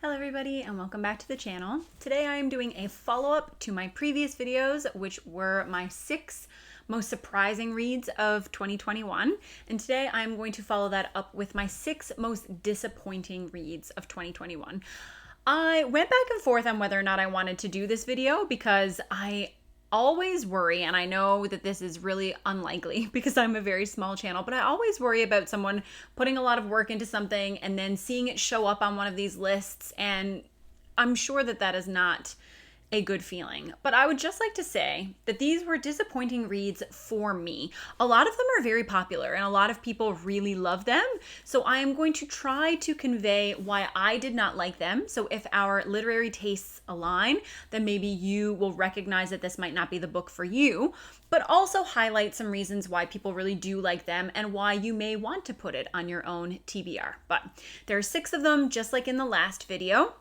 Hello everybody and welcome back to the channel. Today I am doing a follow-up to my previous videos, which were my 6 most surprising reads of 2021. And today I'm going to follow that up with my 6 most disappointing reads of 2021. I went back and forth on whether or not I wanted to do this video because I always worry, and I know that this is really unlikely because I'm a very small channel, but I always worry about someone putting a lot of work into something and then seeing it show up on one of these lists, and I'm sure that that is not a good feeling. But I would just like to say that these were disappointing reads for me. A lot of them are very popular and a lot of people really love them. So I am going to try to convey why I did not like them. So if our literary tastes align, then maybe you will recognize that this might not be the book for you, but also highlight some reasons why people really do like them and why you may want to put it on your own TBR. But there are 6 of them, just like in the last video.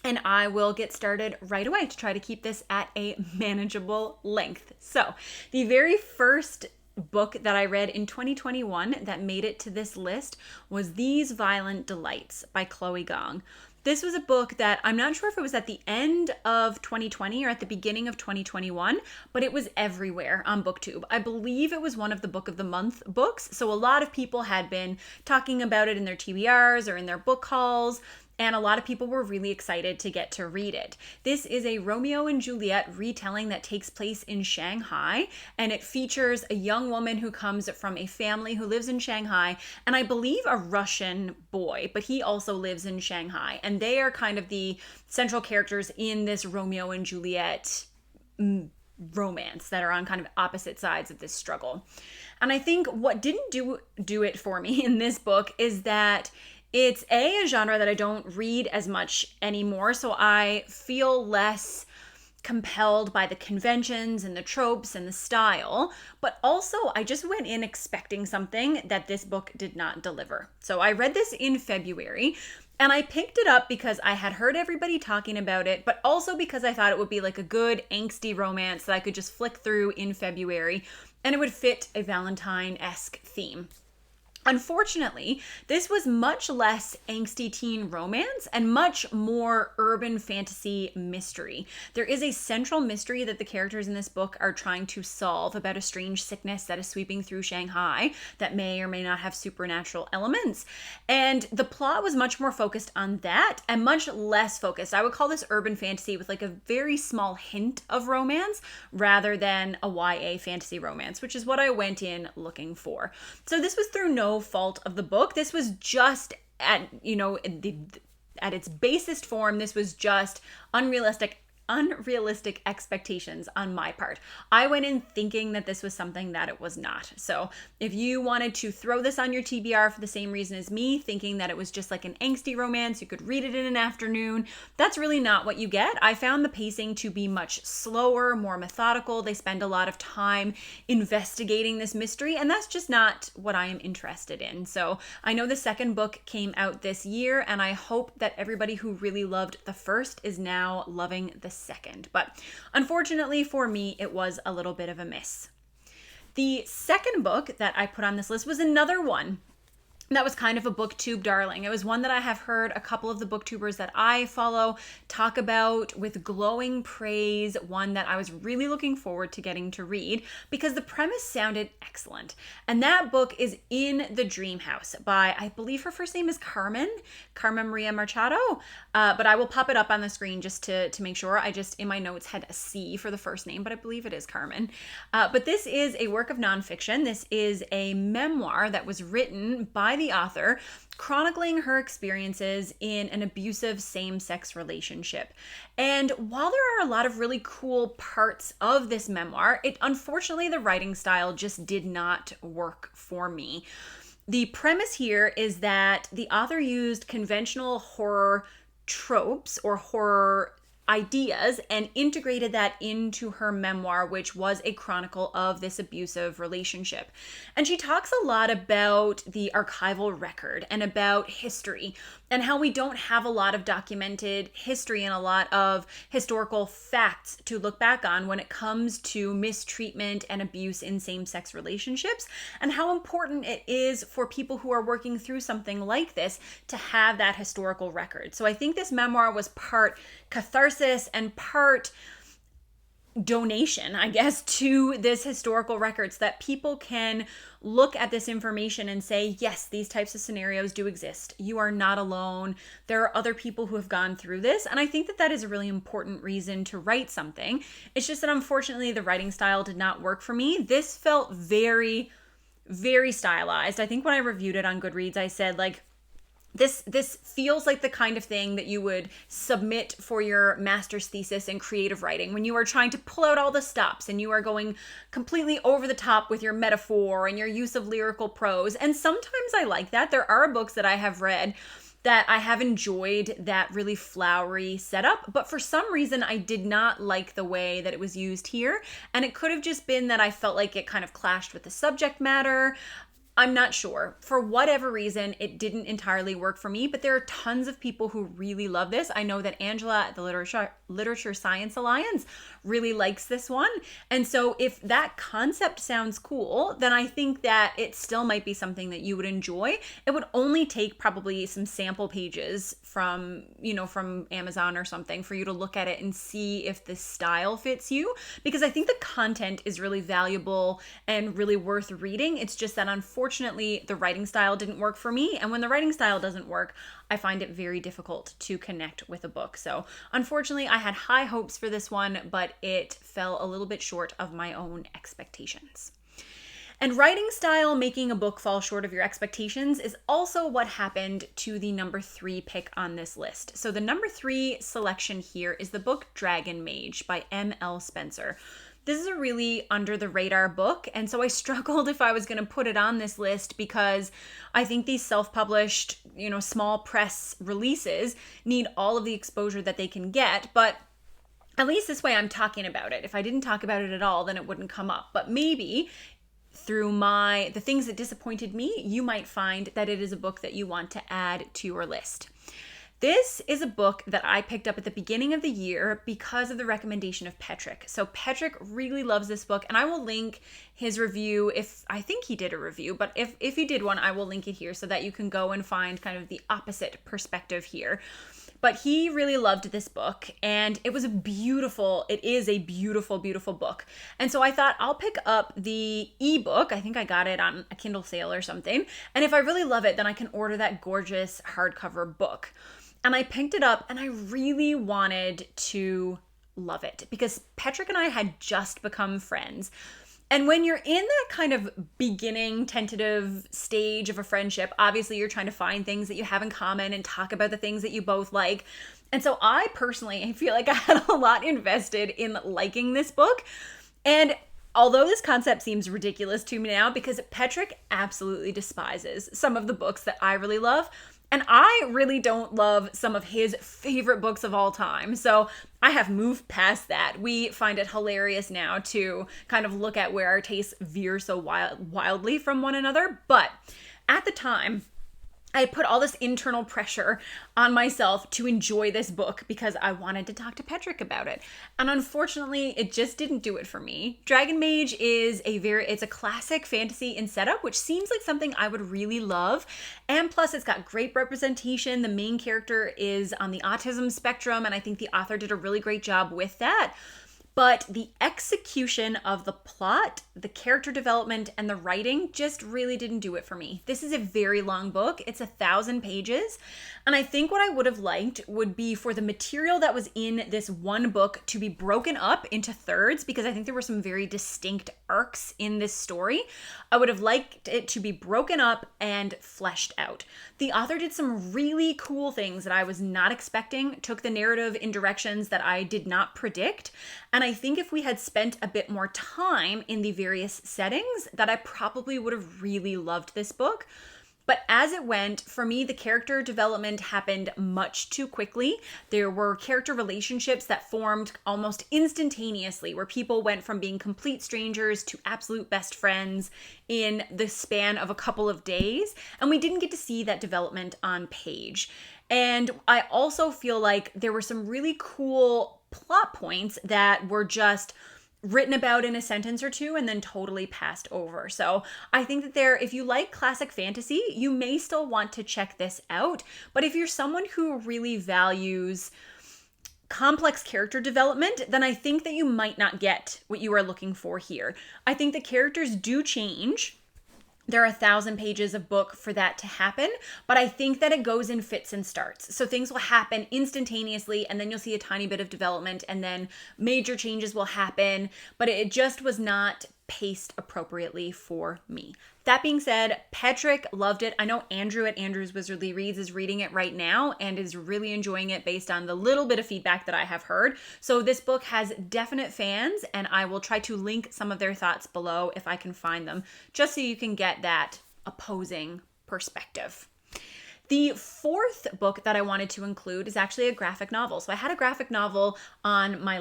And I will get started right away to try to keep this at a manageable length. So the very first book that I read in 2021 that made it to this list was These Violent Delights by Chloe Gong. This was a book that I'm not sure if it was at the end of 2020 or at the beginning of 2021, but it was everywhere on BookTube. I believe it was one of the Book of the Month books. So a lot of people had been talking about it in their TBRs or in their book hauls, and a lot of people were really excited to get to read it. This is a Romeo and Juliet retelling that takes place in Shanghai, and it features a young woman who comes from a family who lives in Shanghai, and I believe a Russian boy, but he also lives in Shanghai, and they are kind of the central characters in this Romeo and Juliet romance that are on kind of opposite sides of this struggle. And I think what didn't do it for me in this book is that it's a genre that I don't read as much anymore, so I feel less compelled by the conventions and the tropes and the style, but also I just went in expecting something that this book did not deliver. So I read this in February, and I picked it up because I had heard everybody talking about it, but also because I thought it would be like a good angsty romance that I could just flick through in February, and it would fit a Valentine-esque theme. Unfortunately, this was much less angsty teen romance and much more urban fantasy mystery. There is a central mystery that the characters in this book are trying to solve about a strange sickness that is sweeping through Shanghai that may or may not have supernatural elements. And the plot was much more focused on that and much less focused. I would call this urban fantasy with like a very small hint of romance rather than a YA fantasy romance, which is what I went in looking for. So this was through no fault of the book. This was just at its basest form, this was just unrealistic expectations on my part. I went in thinking that this was something that it was not. So if you wanted to throw this on your TBR for the same reason as me, thinking that it was just like an angsty romance, you could read it in an afternoon, that's really not what you get. I found the pacing to be much slower, more methodical. They spend a lot of time investigating this mystery, and that's just not what I am interested in. So I know the second book came out this year, and I hope that everybody who really loved the first is now loving the second. But unfortunately for me, it was a little bit of a miss. The second book that I put on this list was another one that was kind of a booktube darling. It was one that I have heard a couple of the booktubers that I follow talk about with glowing praise, one that I was really looking forward to getting to read because the premise sounded excellent. And that book is In the Dream House by, I believe her first name is Carmen Maria Machado, but I will pop it up on the screen just to make sure. I just, in my notes, had a C for the first name, but I believe it is Carmen. But this is a work of nonfiction. This is a memoir that was written by the author chronicling her experiences in an abusive same-sex relationship. And while there are a lot of really cool parts of this memoir, unfortunately the writing style just did not work for me. The premise here is that the author used conventional horror tropes or horror ideas and integrated that into her memoir, which was a chronicle of this abusive relationship. And she talks a lot about the archival record and about history, and how we don't have a lot of documented history and a lot of historical facts to look back on when it comes to mistreatment and abuse in same-sex relationships, and how important it is for people who are working through something like this to have that historical record. So I think this memoir was part catharsis and part donation, I guess, to this historical record so that people can look at this information and say, yes, these types of scenarios do exist. You are not alone. There are other people who have gone through this. And I think that that is a really important reason to write something. It's just that unfortunately the writing style did not work for me. This felt very, very stylized. I think when I reviewed it on Goodreads, I said like, this feels like the kind of thing that you would submit for your master's thesis in creative writing when you are trying to pull out all the stops and you are going completely over the top with your metaphor and your use of lyrical prose. And sometimes I like that. There are books that I have read that I have enjoyed that really flowery setup, but for some reason I did not like the way that it was used here. And it could have just been that I felt like it kind of clashed with the subject matter. I'm not sure. For whatever reason, it didn't entirely work for me, but there are tons of people who really love this. I know that Angela at the Literature Science Alliance really likes this one. And so if that concept sounds cool, then I think that it still might be something that you would enjoy. It would only take probably some sample pages from Amazon or something for you to look at it and see if the style fits you, because I think the content is really valuable and really worth reading. It's just that unfortunately the writing style didn't work for me, and when the writing style doesn't work, I find it very difficult to connect with a book. So unfortunately I had high hopes for this one, but it fell a little bit short of my own expectations. And writing style making a book fall short of your expectations is also what happened to the number 3 pick on this list. So the number 3 selection here is the book Dragon Mage by M.L. Spencer. This is a really under the radar book, and so I struggled if I was going to put it on this list because I think these self-published, small press releases need all of the exposure that they can get, but at least this way I'm talking about it. If I didn't talk about it at all, then it wouldn't come up. But maybe through the things that disappointed me, you might find that it is a book that you want to add to your list. This is a book that I picked up at the beginning of the year because of the recommendation of Patrick. So Patrick really loves this book, and I will link his review I think he did a review, but if he did one, I will link it here so that you can go and find kind of the opposite perspective here. But he really loved this book, and it is a beautiful, beautiful book. And so I thought I'll pick up the ebook. I think I got it on a Kindle sale or something. And if I really love it, then I can order that gorgeous hardcover book. And I picked it up, and I really wanted to love it because Patrick and I had just become friends. And when you're in that kind of beginning, tentative stage of a friendship, obviously you're trying to find things that you have in common and talk about the things that you both like. And so I feel like I had a lot invested in liking this book. And although this concept seems ridiculous to me now because Patrick absolutely despises some of the books that I really love, and I really don't love some of his favorite books of all time. So I have moved past that. We find it hilarious now to kind of look at where our tastes veer so wildly from one another. But at the time, I put all this internal pressure on myself to enjoy this book because I wanted to talk to Patrick about it. And unfortunately, it just didn't do it for me. Dragon Mage is it's a classic fantasy in setup, which seems like something I would really love. And plus, it's got great representation. The main character is on the autism spectrum, and I think the author did a really great job with that. But the execution of the plot, the character development, and the writing just really didn't do it for me. This is a very long book. It's 1,000 pages. And I think what I would have liked would be for the material that was in this one book to be broken up into thirds, because I think there were some very distinct arcs in this story. I would have liked it to be broken up and fleshed out. The author did some really cool things that I was not expecting, took the narrative in directions that I did not predict. And I think if we had spent a bit more time in the various settings, that I probably would have really loved this book. But as it went, for me, the character development happened much too quickly. There were character relationships that formed almost instantaneously, where people went from being complete strangers to absolute best friends in the span of a couple of days. And we didn't get to see that development on page. And I also feel like there were some really cool plot points that were just written about in a sentence or two and then totally passed over. So I think that if you like classic fantasy, you may still want to check this out. But if you're someone who really values complex character development, then I think that you might not get what you are looking for here. I think the characters do change. There are 1,000 pages of book for that to happen, but I think that it goes in fits and starts. So things will happen instantaneously, and then you'll see a tiny bit of development, and then major changes will happen, but it just was not paced appropriately for me. That being said, Patrick loved it. I know Andrew at Andrew's Wizardly Reads is reading it right now and is really enjoying it based on the little bit of feedback that I have heard. So this book has definite fans, and I will try to link some of their thoughts below if I can find them, just so you can get that opposing perspective. The fourth book that I wanted to include is actually a graphic novel. So I had a graphic novel on my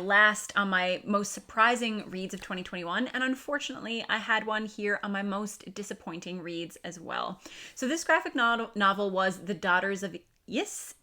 most surprising reads of 2021, and unfortunately I had one here on my most disappointing reads as well. So this graphic novel was The Daughters of Yes,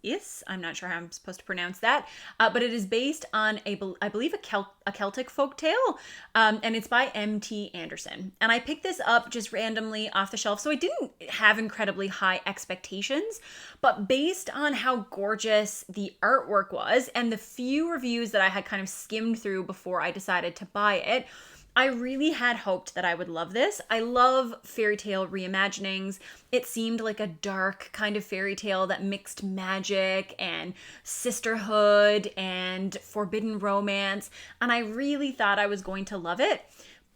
I'm not sure how I'm supposed to pronounce that, but it is based on I believe a Celtic folktale, and it's by M.T. Anderson. And I picked this up just randomly off the shelf, so I didn't have incredibly high expectations, but based on how gorgeous the artwork was and the few reviews that I had kind of skimmed through before I decided to buy it, I really had hoped that I would love this. I love fairy tale reimaginings. It seemed like a dark kind of fairy tale that mixed magic and sisterhood and forbidden romance, and I really thought I was going to love it.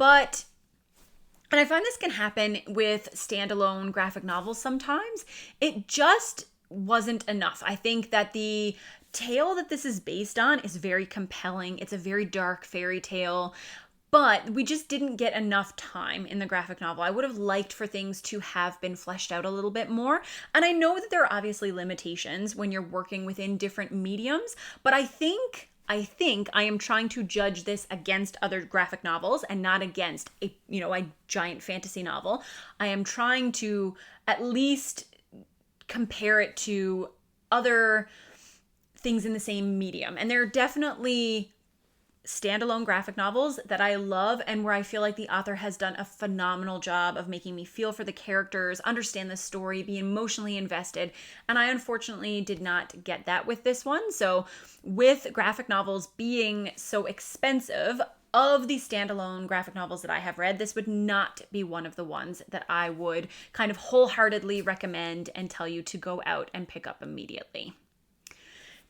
And I find this can happen with standalone graphic novels sometimes. It just wasn't enough. I think that the tale that this is based on is very compelling. It's a very dark fairy tale, but we just didn't get enough time in the graphic novel. I would have liked for things to have been fleshed out a little bit more. And I know that there are obviously limitations when you're working within different mediums, but I think I am trying to judge this against other graphic novels and not against a giant fantasy novel. I am trying to at least compare it to other things in the same medium. And there are definitely standalone graphic novels that I love and where I feel like the author has done a phenomenal job of making me feel for the characters, understand the story, be emotionally invested. And I unfortunately did not get that with this one. So with graphic novels being so expensive, of the standalone graphic novels that I have read, this would not be one of the ones that I would kind of wholeheartedly recommend and tell you to go out and pick up immediately.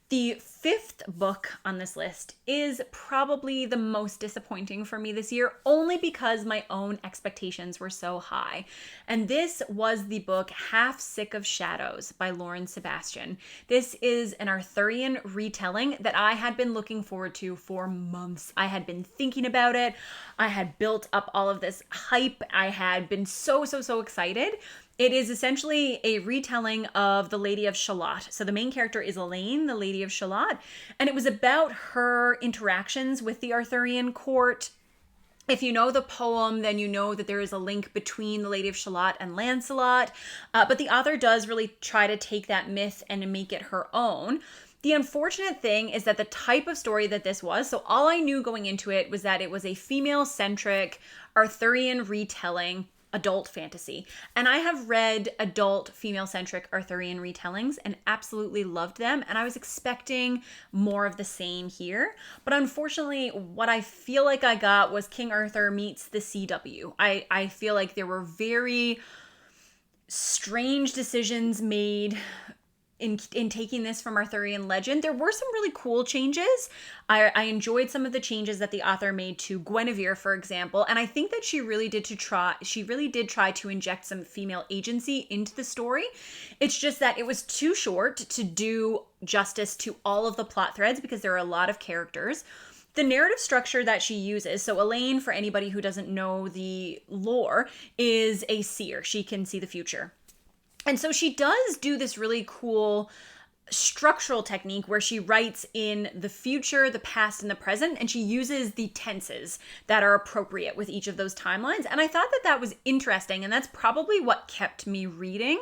The fifth book on this list is probably the most disappointing for me this year, only because my own expectations were so high. And this was the book Half Sick of Shadows by Lauren Sebastian. This is an Arthurian retelling that I had been looking forward to for months. I had been thinking about it. I had built up all of this hype. I had been so excited. It is essentially a retelling of The Lady of Shalott. So the main character is Elaine, the Lady of Shalott, and it was about her interactions with the Arthurian court. If you know the poem, then you know that there is a link between the Lady of Shalott and Lancelot, but the author does really try to take that myth and make it her own. The unfortunate thing is that the type of story that this was, so all I knew going into it was that it was a female-centric Arthurian retelling adult fantasy. And I have read adult female-centric Arthurian retellings and absolutely loved them. And I was expecting more of the same here. But unfortunately, what I feel like I got was King Arthur meets the CW. I feel like there were very strange decisions made in taking this from Arthurian legend. There were some really cool changes. I enjoyed some of the changes that the author made to Guinevere, for example, and I think that she really did try to inject some female agency into the story. It's just that it was too short to do justice to all of the plot threads because there are a lot of characters. The narrative structure that she uses, so Elaine, for anybody who doesn't know the lore, is a seer. She can see the future. And so she does do this really cool structural technique where she writes in the future, the past, and the present, and she uses the tenses that are appropriate with each of those timelines. And I thought that that was interesting, and that's probably what kept me reading.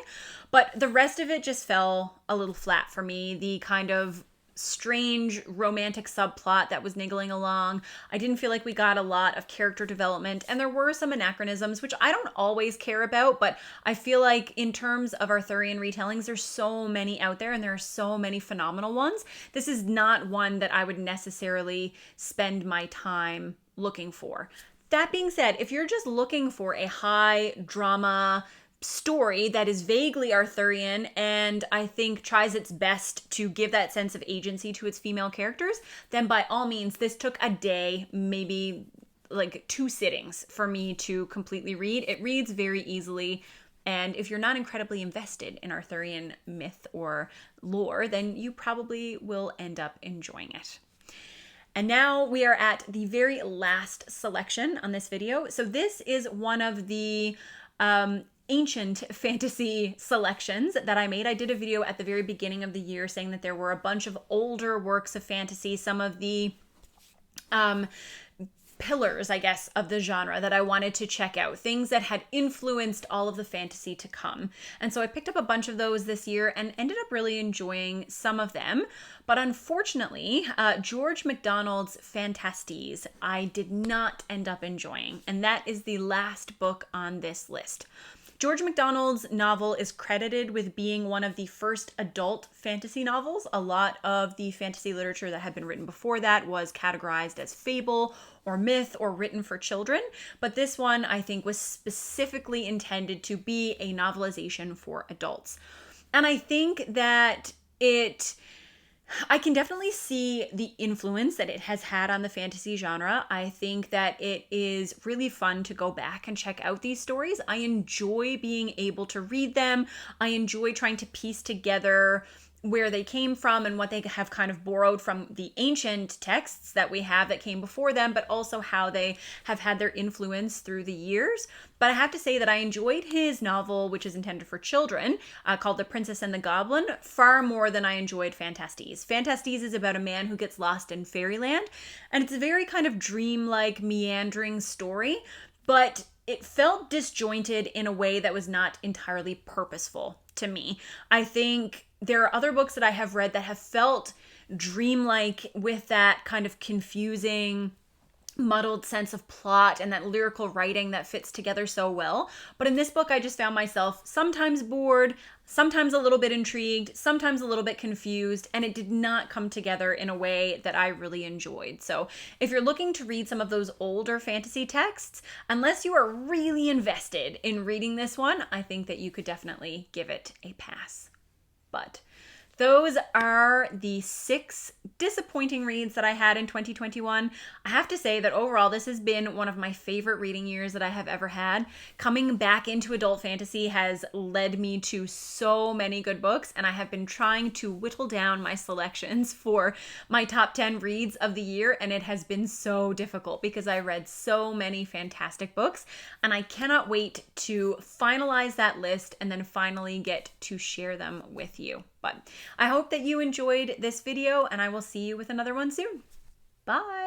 But the rest of it just fell a little flat for me. The kind of strange romantic subplot that was niggling along. I didn't feel like we got a lot of character development, and there were some anachronisms, which I don't always care about, but I feel like in terms of Arthurian retellings, there's so many out there, and there are so many phenomenal ones. This is not one that I would necessarily spend my time looking for. That being said, if you're just looking for a high drama story that is vaguely Arthurian and I think tries its best to give that sense of agency to its female characters, then by all means, this took a day, maybe like 2 sittings for me to completely read. It reads very easily, and if you're not incredibly invested in Arthurian myth or lore, then you probably will end up enjoying it. And now we are at the very last selection on this video. So this is one of the ancient fantasy selections that I made. I did a video at the very beginning of the year saying that there were a bunch of older works of fantasy, some of the pillars, I guess, of the genre that I wanted to check out, things that had influenced all of the fantasy to come. And so I picked up a bunch of those this year and ended up really enjoying some of them. But unfortunately, George MacDonald's Fantasties, I did not end up enjoying. And that is the last book on this list. George MacDonald's novel is credited with being one of the first adult fantasy novels. A lot of the fantasy literature that had been written before that was categorized as fable or myth or written for children. But this one, I think, was specifically intended to be a novelization for adults. And I think that I can definitely see the influence that it has had on the fantasy genre. I think that it is really fun to go back and check out these stories. I enjoy being able to read them. I enjoy trying to piece together where they came from and what they have kind of borrowed from the ancient texts that we have that came before them, but also how they have had their influence through the years. But I have to say that I enjoyed his novel, which is intended for children, called The Princess and the Goblin, far more than I enjoyed Fantasties. Fantasties is about a man who gets lost in fairyland, and it's a very kind of dreamlike, meandering story, but it felt disjointed in a way that was not entirely purposeful to me. I think there are other books that I have read that have felt dreamlike with that kind of confusing, muddled sense of plot and that lyrical writing that fits together so well. But in this book, I just found myself sometimes bored, sometimes a little bit intrigued, sometimes a little bit confused, and it did not come together in a way that I really enjoyed. So if you're looking to read some of those older fantasy texts, unless you are really invested in reading this one, I think that you could definitely give it a pass. But those are the 6 disappointing reads that I had in 2021. I have to say that overall, this has been one of my favorite reading years that I have ever had. Coming back into adult fantasy has led me to so many good books, and I have been trying to whittle down my selections for my top 10 reads of the year, and it has been so difficult because I read so many fantastic books, and I cannot wait to finalize that list and then finally get to share them with you. But I hope that you enjoyed this video, and I will see you with another one soon. Bye!